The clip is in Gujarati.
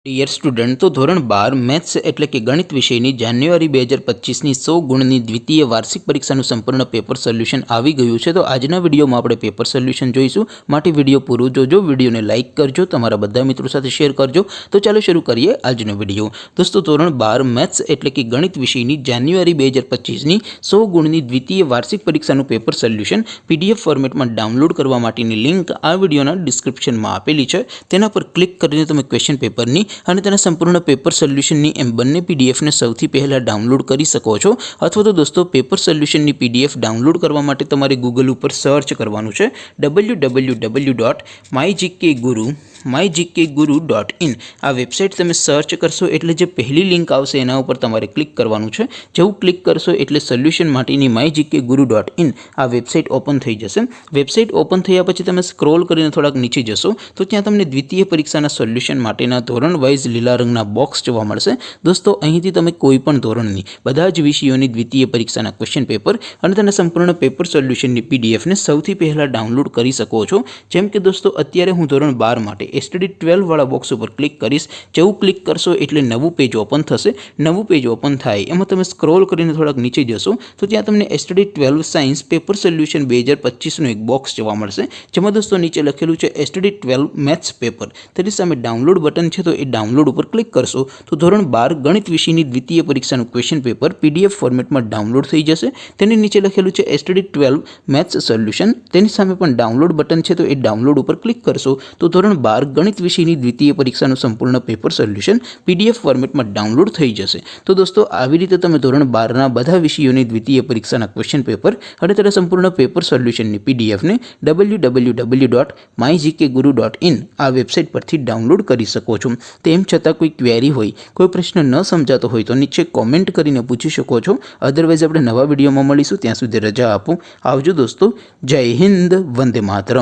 ડિયર સ્ટુડન્ટ, તો ધોરણ 12 મેથ્સ એટલે કે ગણિત વિષયની જાન્યુઆરી 2025ની 100 ગુણની દ્વિતીય વાર્ષિક પરીક્ષાનું સંપૂર્ણ પેપર સોલ્યુશન આવી ગયું છે। તો આજના વિડીયોમાં આપણે પેપર સોલ્યુશન જોઈશું, માટે વિડીયો પૂરો જોજો, વિડીયોને લાઇક કરજો, તમારા બધા મિત્રો સાથે શેર કરજો। તો ચાલો શરૂ કરીએ આજનો વિડીયો। દોસ્તો, ધોરણ 12 મેથ્સ એટલે કે ગણિત વિષયની જાન્યુઆરી 2025ની 100 ગુણની દ્વિતીય વાર્ષિક પરીક્ષાનું પેપર સોલ્યુશન પીડીએફ ફોર્મેટમાં ડાઉનલોડ કરવા માટેની લિંક આ વિડીયોના ડિસ્ક્રિપ્શનમાં આપેલી છે। તેના પર ક્લિક કરીને તમે ક્વેશ્ચન પેપરની અને તેના સંપૂર્ણ પેપર સોલ્યુશનની એમ બંને પીડીએફને સૌથી પહેલાં ડાઉનલોડ કરી શકો છો। અથવા તો દોસ્તો, પેપર સોલ્યુશનની પીડીએફ ડાઉનલોડ કરવા માટે તમારે ગૂગલ ઉપર સર્ચ કરવાનું છે www.mygkguru.in। આ વેબસાઇટ તમે સર્ચ કરશો એટલે જે પહેલી લિંક આવશે એના ઉપર તમારે ક્લિક કરવાનું છે। જેવું ક્લિક કરશો એટલે સોલ્યુશન માટેની mygkguru.in આ વેબસાઇટ ઓપન થઈ જશે। વેબસાઇટ ઓપન થયા પછી તમે સ્ક્રોલ કરીને થોડાક નીચે જશો તો ત્યાં તમને દ્વિતીય પરીક્ષાના સોલ્યુશન માટેના ધોરણ વાઇઝ લીલા રંગના બોક્સ જોવા મળશે। દોસ્તો, અહીંથી તમે કોઈ પણ ધોરણની બધા જ વિષયોની દ્વિતીય પરીક્ષાના ક્વેશ્ચન પેપર અને તેના સંપૂર્ણ પેપર સોલ્યુશનની પીડીએફને સૌથી પહેલાં ડાઉનલોડ કરી શકો છો। જેમ કે દોસ્તો, અત્યારે હું ધોરણ 12 માટે STD 12 વાળા બોક્સ ઉપર ક્લિક કરીશ। જેવું ક્લિક કરશો એટલે નવું પેજ ઓપન થશે। નવું પેજ ઓપન થાય એમાં તમે સ્ક્રોલ કરીને થોડાક નીચે જશો તો ત્યાં તમને STD 12 સાયન્સ પેપર સોલ્યુશન 2025નું એક બોક્સ જોવા મળશે, જેમાં દોસ્તો નીચે લખેલું છે STD 12 મેથ્સ પેપર। તેની સામે ડાઉનલોડ બટન છે, તો એ ડાઉનલોડ ઉપર ક્લિક કરશો તો ધોરણ 12 ગણિત વિષયની દ્વિતીય પરીક્ષાનું ક્વેશ્ચન પેપર પીડીએફ ફોર્મેટમાં ડાઉનલોડ થઈ જશે। તેની નીચે લખેલું છે STD 12 મેથ્સ સોલ્યુશન, તેની સામે પણ ડાઉનલોડ બટન છે, તો એ ડાઉનલોડ ઉપર ક્લિક કરશો તો ધોરણ 12 ગણિત વિષયની દ્વિતીય પરીક્ષાનું સંપૂર્ણ પેપર સોલ્યુશન પીડીએફ ફોર્મેટમાં ડાઉનલોડ થઈ જશે। તો દોસ્તો, આવી રીતે તમે ધોરણ 12ના બધા વિષયોની દ્વિતીય પરીક્ષાના ક્વેશ્ચન પેપર અને તેના સંપૂર્ણ પેપર સોલ્યુશનની પીડીએફને www.mygkguru.in આ વેબસાઇટ પરથી ડાઉનલોડ કરી શકો છો। તેમ છતાં કોઈ ક્વેરી હોય, કોઈ પ્રશ્ન ન સમજાતો હોય તો નીચે કોમેન્ટ કરીને પૂછી શકો છો। અધરવાઇઝ આપણે નવા વિડીયોમાં મળીશું, ત્યાં સુધી રજા આપો। આવજો દોસ્તો, જય હિન્દ, વંદે માતરમ।